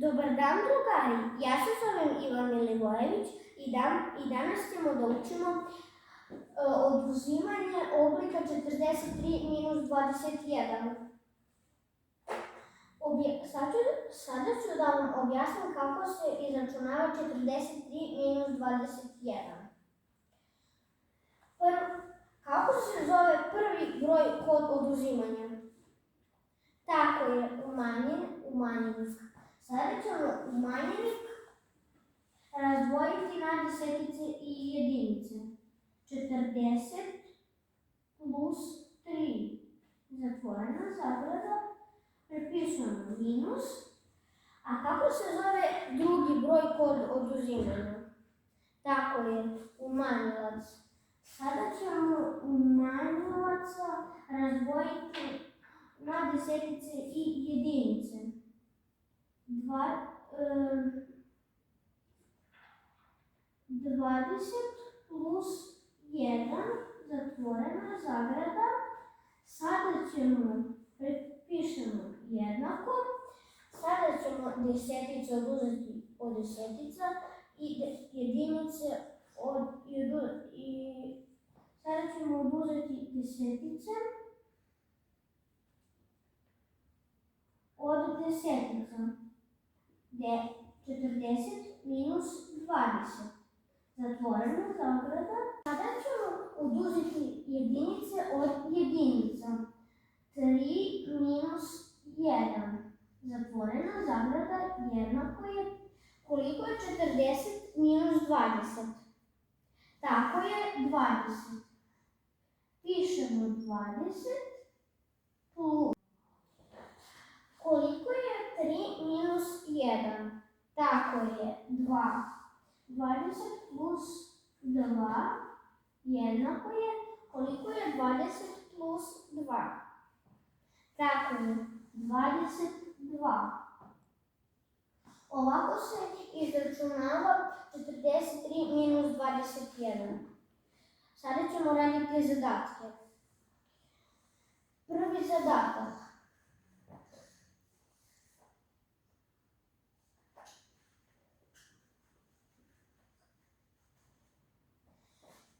Dobar dan, drugari! Ja se zovem Ivan Milivojević i danas ćemo da učimo oduzimanje oblika 43 minus 21. Sada ću da vam objasnim kako se izračunava 43 minus 21. Kako se zove prvi broj kod oduzimanja? Tako je, umanjenik. Sada ćemo umanjenik razdvojiti na desetice i jedinice. 40 plus 3, zatvorena zagrada, prepisujemo minus. A kako se zove drugi broj kod oduzimanja? Tako je, umanjilac. Sada ćemo umanjilaca razdvojiti na desetice i jedinice. 20 plus 1, zatvorena zagrada. Sada ćemo, prepišemo jednako. Sada ćemo desetice oduzeti od desetica i jedinice od sada ćemo oduzeti desetice od desetica. 40 minus 20. Zatvorena zagrada. Sada ćemo oduzeti jedinice od jedinica. 3 minus 1. Zatvorena zagrada jednako je, koliko je 40 minus 20? Tako je 20. Pišemo 20 plus. Koliko je 3 minus 1? Tako je 2. 20 plus 2 jednako je, koliko je 20 plus 2? Tako je 22. Ovako se izračunava 43 minus 21. Sada ćemo raditi zadatke. Prvi zadatak.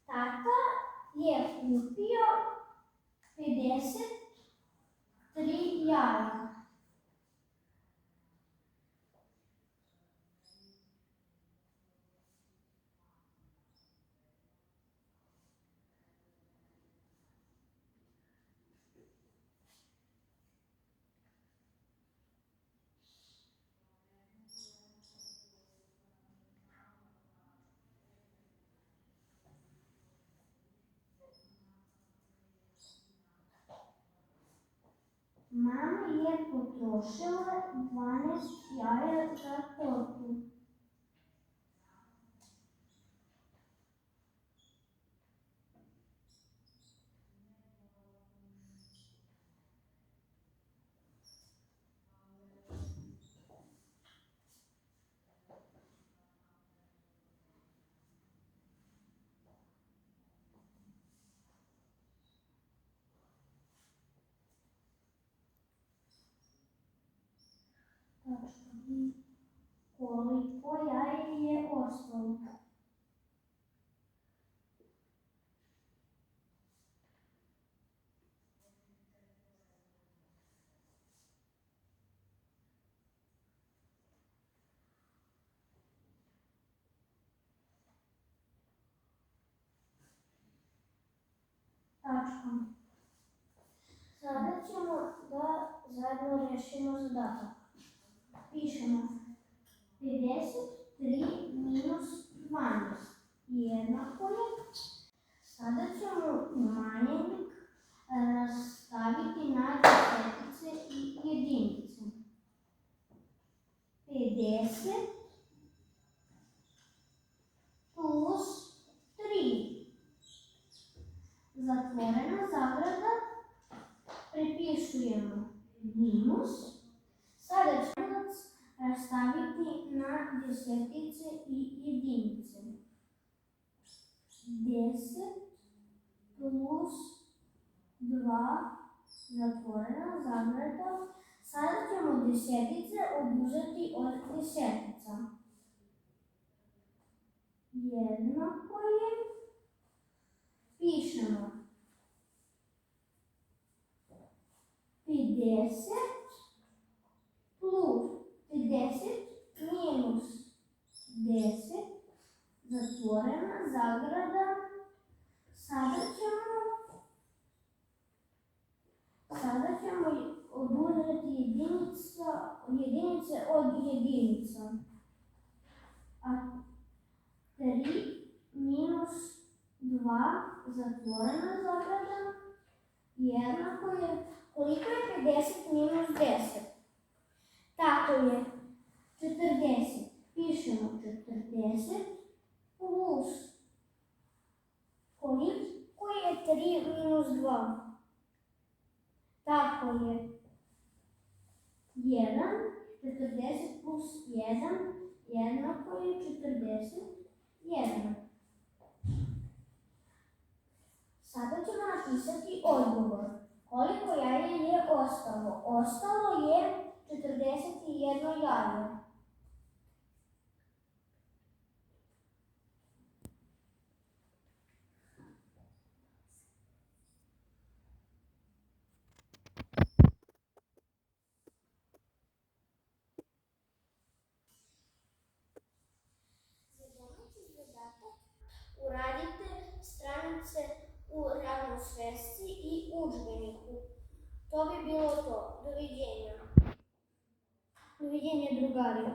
Tata je kupio 53 jaja. Mama je potrošila 12 jaja za tortu. Koliko jaja je ostalo? Tačka. Sada ćemo da zajedno rešimo zadatak. Pišemo 53 minus 12 jednako je. Sada ćemo umanjenik staviti na desetice i jedinice. 50 plus 3. Zatvorena zagrada. Prepisujemo minus. Sada ćemo staviti na desetice i jedinice. 10 plus 2, zatvorena zagrada. Sada ćemo desetice oduzeti od desetica. Jednako je, pišemo 50 plus 50 minus 10, zatvorena zagrada. Sada ćemo oduzeti jedinice od jedinica. A 3 minus 2, zatvorena zagrada, jednako je, koliko je 50 minus 10? Tako je 40. Pišemo 40 plus, koliko je 3 minus 2? Tako je 1, 40 plus 1, jednako je 41. Sada ćemo napisati odgovor. Koliko jaja je ostalo? Ostalo je 41 jaje. Uradite stranice u ravnosvesci i udžbeniku. To bi bilo to. Doviđenja. Doviđenja, drugari.